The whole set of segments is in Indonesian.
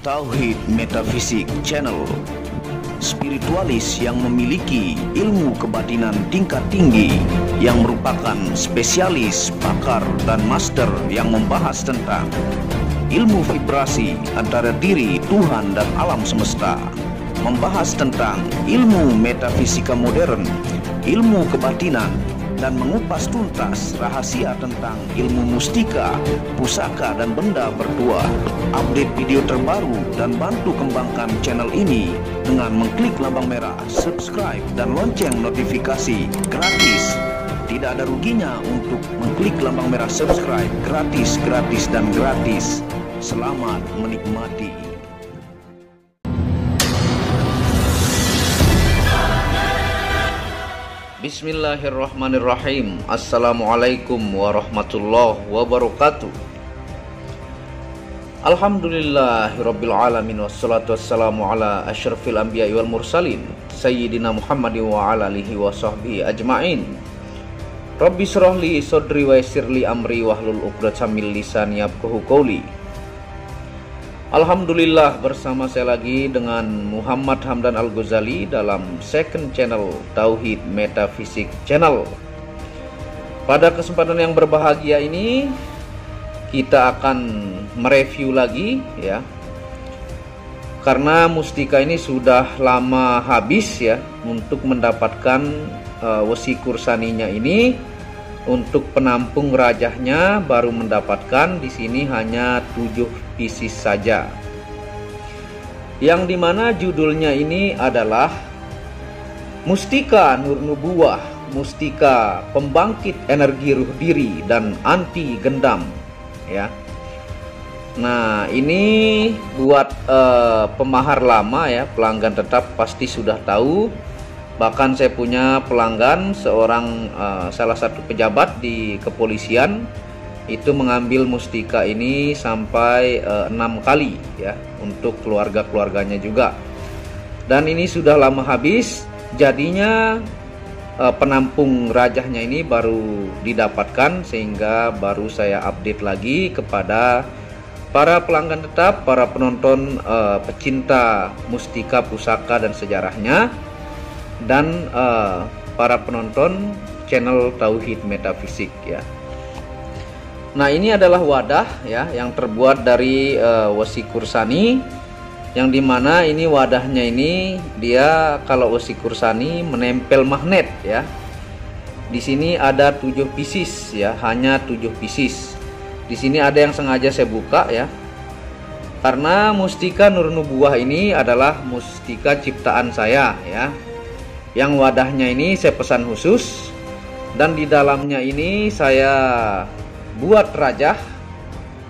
Tauhid Metafisik Channel, spiritualis yang memiliki ilmu kebatinan tingkat tinggi, yang merupakan spesialis, pakar, dan master yang membahas tentang ilmu vibrasi antara diri, Tuhan, dan alam semesta, membahas tentang ilmu metafisika modern, ilmu kebatinan, dan mengupas tuntas rahasia tentang ilmu mustika, pusaka, dan benda berdua. Update video terbaru dan bantu kembangkan channel ini dengan mengklik lambang merah subscribe dan lonceng notifikasi gratis. Tidak ada ruginya untuk mengklik lambang merah subscribe, gratis, dan gratis. Selamat menikmati. Bismillahirrahmanirrahim. Assalamualaikum warahmatullahi wabarakatuh. Alhamdulillahirabbil alamin, wassalatu wassalamu ala asyrafil anbiya'i wal mursalin sayyidina Muhammadin wa ala alihi wa sahbihi ajmain. Rabbi shrah li sadri wa yassir li amri wahlul 'uqdatam min lisani yafqahu qawli. Alhamdulillah, bersama saya lagi dengan Muhammad Hamdan Al-Ghazali dalam second channel Tauhid Metafisik Channel. Pada kesempatan yang berbahagia ini kita akan mereview lagi ya, karena mustika ini sudah lama habis ya untuk mendapatkan wesi kursaninya ini. Untuk penampung rajahnya baru mendapatkan di sini hanya 7 pieces saja. Yang dimana judulnya ini adalah Mustika Nur Nubuwah, mustika pembangkit energi ruh diri dan anti gendam ya. Nah, ini buat pemahar lama ya, pelanggan tetap pasti sudah tahu. Bahkan saya punya pelanggan seorang salah satu pejabat di kepolisian itu mengambil mustika ini sampai 6 kali ya untuk keluarga-keluarganya juga. Dan ini sudah lama habis, jadinya penampung rajahnya ini baru didapatkan, sehingga baru saya update lagi kepada para pelanggan tetap, para penonton pecinta mustika, pusaka, dan sejarahnya, dan para penonton channel Tauhid Metafisik ya. Nah, ini adalah wadah ya yang terbuat dari wesi kursani, yang dimana ini wadahnya ini dia kalau wesi kursani menempel magnet ya. Di sini ada 7 pieces ya, hanya 7 pieces. Di sini ada yang sengaja saya buka ya, karena mustika Nur Nubuwah ini adalah mustika ciptaan saya ya. Yang wadahnya ini saya pesan khusus, dan di dalamnya ini saya buat rajah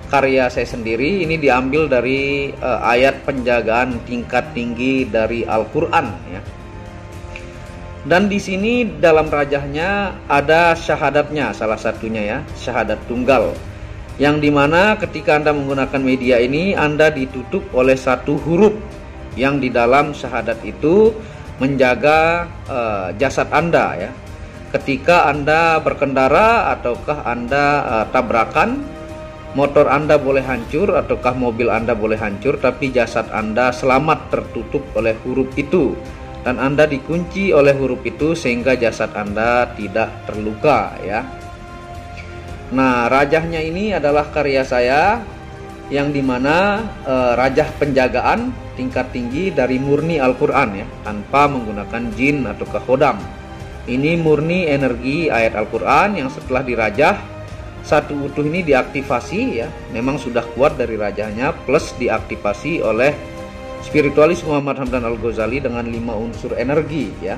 karya saya sendiri. Ini diambil dari ayat penjagaan tingkat tinggi dari Al-Qur'an ya. Dan di sini dalam rajahnya ada syahadatnya, salah satunya ya, syahadat tunggal, yang dimana ketika Anda menggunakan media ini, Anda ditutup oleh satu huruf yang di dalam syahadat itu menjaga jasad Anda ya. Ketika Anda berkendara ataukah Anda tabrakan, motor Anda boleh hancur ataukah mobil Anda boleh hancur, tapi jasad Anda selamat tertutup oleh huruf itu, dan Anda dikunci oleh huruf itu sehingga jasad Anda tidak terluka ya. Nah, rajahnya ini adalah karya saya, yang dimana rajah penjagaan tingkat tinggi dari murni Al-Quran ya, tanpa menggunakan jin atau khodam. Ini murni energi ayat Al-Quran yang setelah dirajah satu utuh ini diaktifasi ya. Memang sudah kuat dari rajahnya, plus diaktifasi oleh spiritualis Muhammad Hamdan Al-Ghazali dengan 5 unsur energi ya.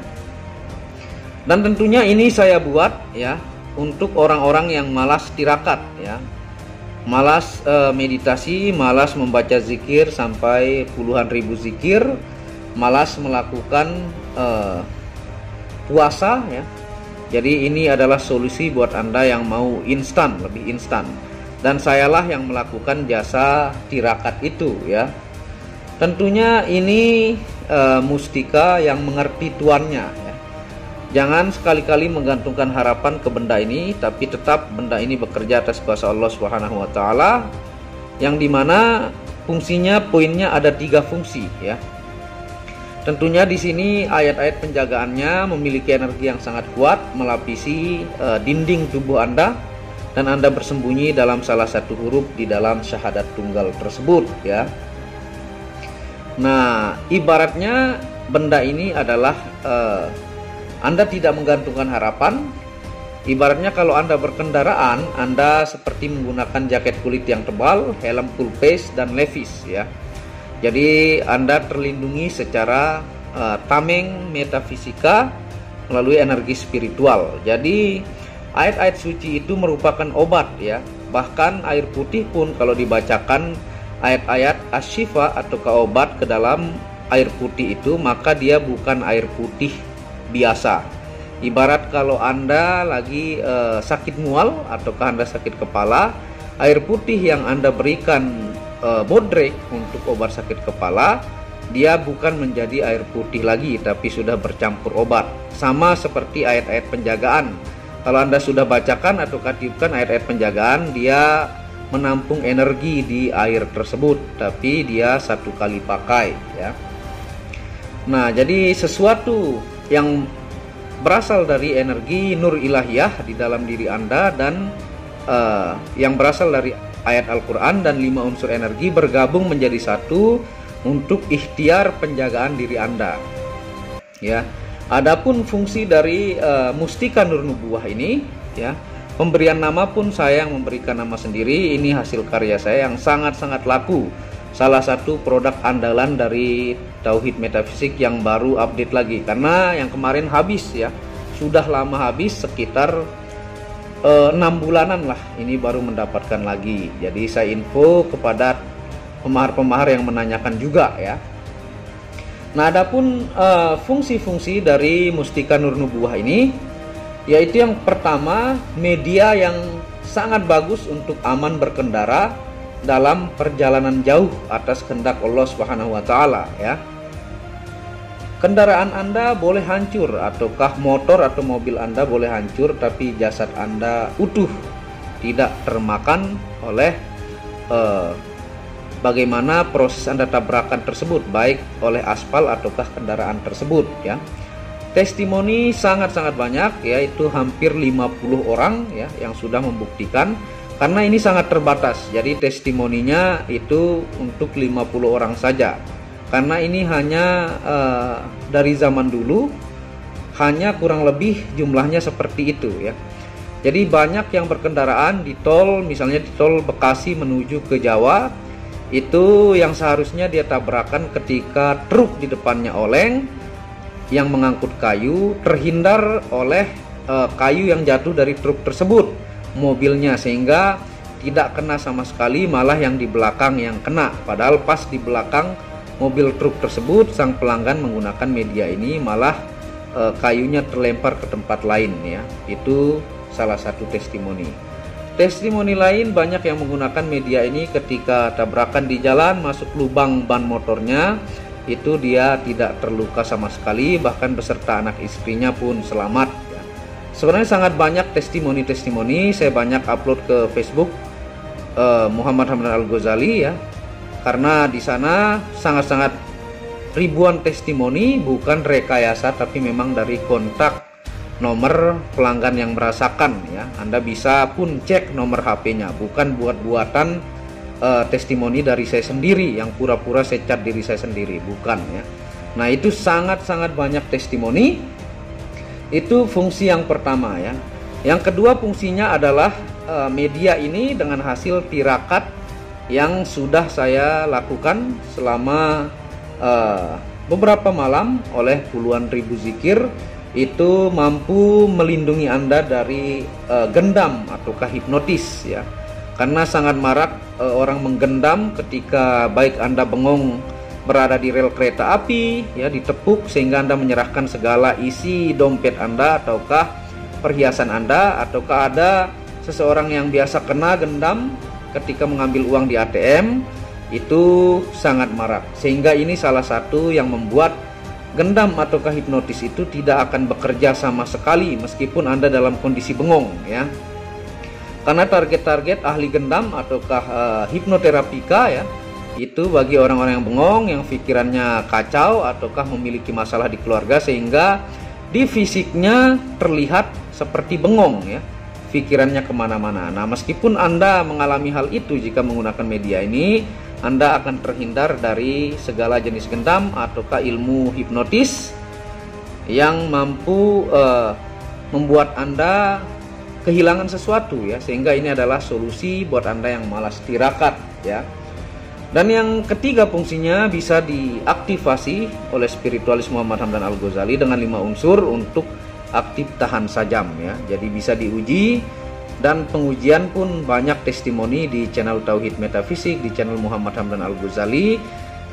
Dan tentunya ini saya buat ya untuk orang-orang yang malas tirakat ya, malas meditasi, malas membaca zikir sampai puluhan ribu zikir, malas melakukan puasa ya. Jadi ini adalah solusi buat Anda yang mau instan, lebih instan. Dan sayalah yang melakukan jasa tirakat itu ya. Tentunya ini mustika yang mengerti tuannya ya. Jangan sekali-kali menggantungkan harapan ke benda ini, tapi tetap benda ini bekerja atas kuasa Allah Subhanahu wa taala, yang dimana fungsinya, poinnya ada 3 fungsi ya. Tentunya di sini ayat-ayat penjagaannya memiliki energi yang sangat kuat, melapisi dinding tubuh Anda, dan Anda bersembunyi dalam salah satu huruf di dalam syahadat tunggal tersebut ya. Nah, ibaratnya benda ini adalah Anda tidak menggantungkan harapan. Ibaratnya kalau Anda berkendaraan, Anda seperti menggunakan jaket kulit yang tebal, helm full face, dan levis ya. Jadi Anda terlindungi secara tameng metafisika melalui energi spiritual. Jadi ayat-ayat suci itu merupakan obat ya. Bahkan air putih pun kalau dibacakan ayat-ayat asyifa atau obat ke dalam air putih itu, maka dia bukan air putih biasa. Ibarat kalau Anda lagi sakit mual ataukah Anda sakit kepala, air putih yang Anda berikan bodrek untuk obat sakit kepala, dia bukan menjadi air putih lagi tapi sudah bercampur obat. Sama seperti ayat-ayat penjagaan. Kalau Anda sudah bacakan atau tiupkan ayat-ayat penjagaan, dia menampung energi di air tersebut, tapi dia satu kali pakai ya. Nah, jadi sesuatu yang berasal dari energi nur ilahiyah di dalam diri Anda dan yang berasal dari ayat Al-Quran dan 5 unsur energi bergabung menjadi satu untuk ikhtiar penjagaan diri Anda ya. Adapun fungsi dari mustika nur nubuwah ini ya, pemberian nama pun saya yang memberikan nama sendiri. Ini hasil karya saya yang sangat-sangat laku, salah satu produk andalan dari Tauhid Metafisik yang baru update lagi, karena yang kemarin habis ya, sudah lama habis, sekitar 6 bulanan lah, ini baru mendapatkan lagi. Jadi saya info kepada pemahar-pemahar yang menanyakan juga ya. Nah, adapun fungsi-fungsi dari mustika nur nubuwah ini, yaitu yang pertama, media yang sangat bagus untuk aman berkendara dalam perjalanan jauh atas kehendak Allah Subhanahu wa taala ya. Kendaraan Anda boleh hancur, ataukah motor atau mobil Anda boleh hancur, tapi jasad Anda utuh, tidak termakan oleh bagaimana proses Anda tabrakan tersebut, baik oleh aspal ataukah kendaraan tersebut ya. Testimoni sangat-sangat banyak, yaitu hampir 50 orang ya yang sudah membuktikan, karena ini sangat terbatas. Jadi testimoninya itu untuk 50 orang saja. Karena ini hanya dari zaman dulu, hanya kurang lebih jumlahnya seperti itu ya. Jadi banyak yang berkendaraan di tol, misalnya di tol Bekasi menuju ke Jawa, itu yang seharusnya dia tabrakan ketika truk di depannya oleng yang mengangkut kayu, terhindar oleh kayu yang jatuh dari truk tersebut, mobilnya, sehingga tidak kena sama sekali, malah yang di belakang yang kena. Padahal pas di belakang mobil truk tersebut, sang pelanggan menggunakan media ini, malah kayunya terlempar ke tempat lain ya. Itu salah satu testimoni. Testimoni lain banyak yang menggunakan media ini ketika tabrakan di jalan, masuk lubang ban motornya, itu dia tidak terluka sama sekali, bahkan beserta anak istrinya pun selamat ya. Sebenarnya sangat banyak testimoni-testimoni, saya banyak upload ke Facebook Muhammad Hamdan Al-Ghazali ya, karena di sana sangat-sangat ribuan testimoni, bukan rekayasa tapi memang dari kontak nomor pelanggan yang merasakan ya. Anda bisa pun cek nomor HP-nya, bukan buat-buatan testimoni dari saya sendiri yang pura-pura saya cat diri saya sendiri, bukan ya. Nah, itu sangat-sangat banyak testimoni. Itu fungsi yang pertama ya. Yang kedua fungsinya adalah media ini dengan hasil tirakat yang sudah saya lakukan selama beberapa malam oleh puluhan ribu zikir, itu mampu melindungi Anda dari gendam ataukah hipnotis ya. Karena sangat marak orang menggendam ketika baik Anda bengong berada di rel kereta api ya, ditepuk sehingga Anda menyerahkan segala isi dompet Anda ataukah perhiasan Anda, ataukah ada seseorang yang biasa kena gendam ketika mengambil uang di ATM, itu sangat marak. Sehingga ini salah satu yang membuat gendam ataukah hipnotis itu tidak akan bekerja sama sekali meskipun Anda dalam kondisi bengong ya. Karena target-target ahli gendam ataukah hipnoterapika ya, Itu bagi orang-orang yang bengong, yang pikirannya kacau ataukah memiliki masalah di keluarga sehingga di fisiknya terlihat seperti bengong ya, pikirannya kemana-mana. Nah, meskipun Anda mengalami hal itu jika menggunakan media ini, Anda akan terhindar dari segala jenis gendam ataukah ilmu hipnotis yang mampu membuat Anda kehilangan sesuatu ya, sehingga ini adalah solusi buat Anda yang malas tirakat ya. Dan yang ketiga, fungsinya bisa diaktifasi oleh spiritualis Muhammad Hamdan Al-Ghazali dengan 5 unsur untuk aktif tahan sajam ya. Jadi bisa diuji, dan pengujian pun banyak testimoni di channel Tauhid Metafisik, di channel Muhammad Hamdan Al-Ghazali,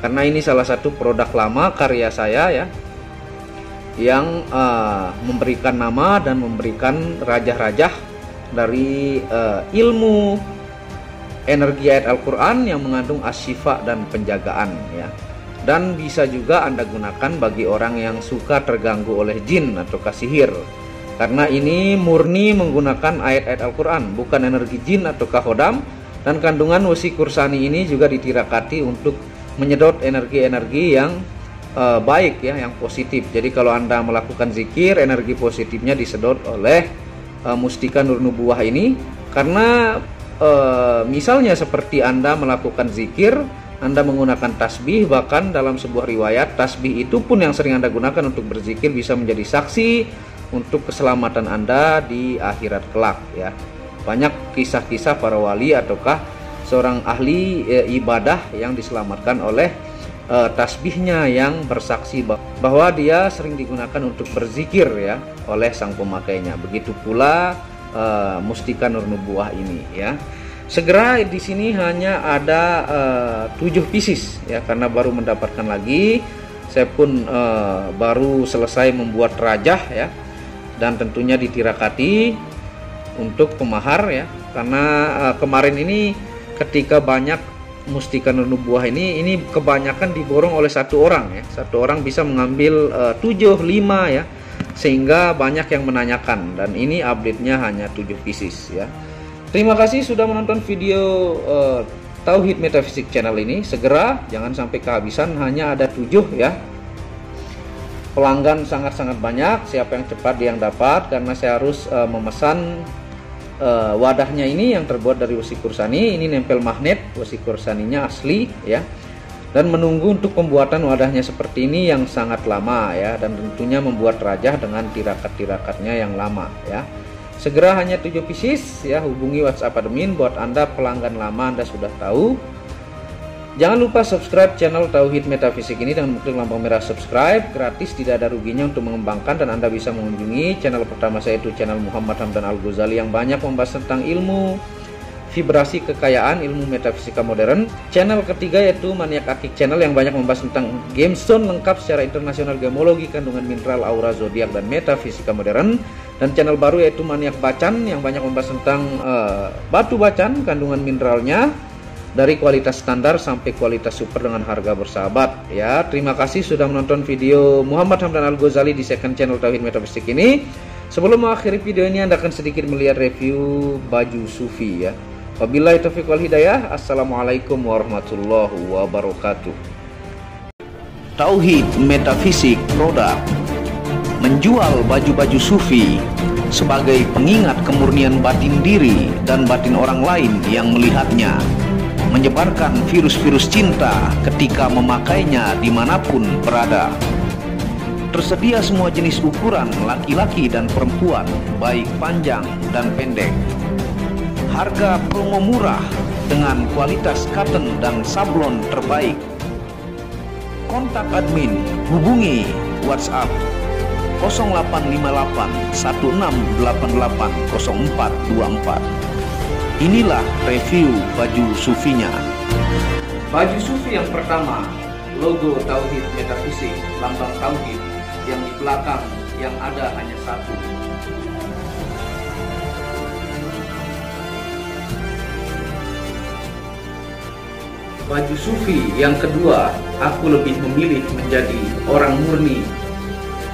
karena ini salah satu produk lama karya saya ya, yang memberikan nama dan memberikan rajah-rajah dari ilmu energi ayat Al-Quran yang mengandung asyifa dan penjagaan ya. Dan bisa juga Anda gunakan bagi orang yang suka terganggu oleh jin atau sihir, karena ini murni menggunakan ayat-ayat Al-Quran, bukan energi jin atau kahodam. Dan kandungan wesi kursani ini juga ditirakati untuk menyedot energi-energi yang baik ya, yang positif. Jadi kalau Anda melakukan zikir, energi positifnya disedot oleh mustika nur nubuwah ini. Karena misalnya seperti Anda melakukan zikir, Anda menggunakan tasbih, bahkan dalam sebuah riwayat tasbih itu pun yang sering Anda gunakan untuk berzikir bisa menjadi saksi untuk keselamatan Anda di akhirat kelak ya. Banyak kisah-kisah para wali ataukah seorang ahli ibadah yang diselamatkan oleh tasbihnya yang bersaksi bahwa dia sering digunakan untuk berzikir ya oleh sang pemakainya. Begitu pula mustika nur nubuwah ini ya. Segera di sini hanya ada 7 pieces ya, karena baru mendapatkan lagi. Saya pun baru selesai membuat rajah ya, dan tentunya ditirakati untuk pemahar ya, karena kemarin ini ketika banyak mustika nur nubuwah ini kebanyakan diborong oleh satu orang ya. Satu orang bisa mengambil 7, 5 ya, sehingga banyak yang menanyakan, dan ini update-nya hanya 7 pieces ya. Terima kasih sudah menonton video Tauhid Metafisik channel ini. Segera, jangan sampai kehabisan, hanya ada 7 ya. Pelanggan sangat-sangat banyak, siapa yang cepat dia yang dapat, karena saya harus memesan wadahnya ini yang terbuat dari wesi kursani. Ini nempel magnet, wesi kursaninya asli ya. Dan menunggu untuk pembuatan wadahnya seperti ini yang sangat lama ya, dan tentunya membuat rajah dengan tirakat-tirakatnya yang lama ya. Segera hanya 7 pieces ya, hubungi WhatsApp admin. Buat Anda pelanggan lama, Anda sudah tahu. Jangan lupa subscribe channel Tauhid Metafisik ini dengan klik lampu merah subscribe, gratis, tidak ada ruginya untuk mengembangkan. Dan Anda bisa mengunjungi channel pertama saya, itu channel Muhammad Hamdan Al-Ghazali, yang banyak membahas tentang ilmu vibrasi kekayaan, ilmu metafisika modern. Channel ketiga yaitu Maniak Akik Channel, yang banyak membahas tentang gemstone lengkap secara internasional, gemologi, kandungan mineral, aura, zodiak, dan metafisika modern. Dan channel baru yaitu Maniak Bacan, yang banyak membahas tentang batu bacan, kandungan mineralnya dari kualitas standar sampai kualitas super dengan harga bersahabat ya. Terima kasih sudah menonton video Muhammad Hamdan Al-Ghazali di second channel Tauhid Metafisik ini. Sebelum mengakhiri video ini, Anda akan sedikit melihat review baju sufi ya. Wabillahi taufiq wal hidayah. Assalamualaikum warahmatullahi wabarakatuh. Tauhid Metafisik Produk menjual baju-baju sufi sebagai pengingat kemurnian batin diri dan batin orang lain yang melihatnya, menyebarkan virus-virus cinta ketika memakainya dimanapun berada. Tersedia semua jenis ukuran laki-laki dan perempuan, baik panjang dan pendek. Harga promo murah dengan kualitas cotton dan sablon terbaik. Kontak admin, hubungi WhatsApp 0858 1688 0424. Inilah review baju sufinya. Baju sufi yang pertama, logo Tauhid Metafisik, lambang Tauhid, yang di belakang yang ada hanya satu. Baju sufi yang kedua, aku lebih memilih menjadi orang murni.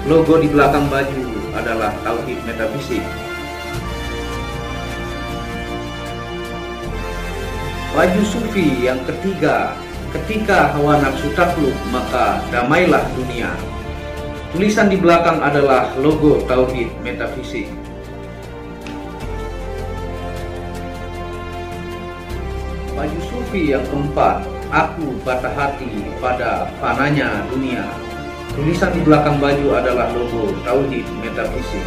Logo di belakang baju adalah Tauhid Metafisik. Baju sufi yang ketiga, ketika hawa nafsu takluk, maka damailah dunia. Tulisan di belakang adalah logo Tauhid Metafisik. Baju sufi yang keempat, aku patah hati pada fananya dunia. Tulisan di belakang baju adalah logo Tauhid Metafisik.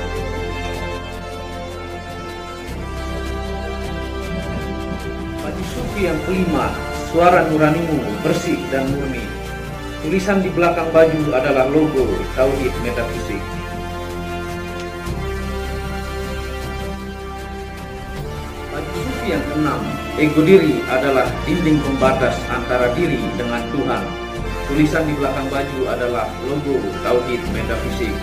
Baju sufi yang kelima, suara nuranimu bersih dan murni. Tulisan di belakang baju adalah logo Tauhid Metafisik. Baju sufi yang keenam, ego diri adalah dinding pembatas antara diri dengan Tuhan. Tulisan di belakang baju adalah logo Tauhid Metafisik.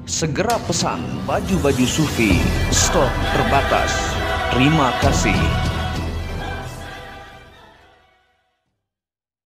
Segera pesan baju-baju sufi, stok terbatas. Terima kasih.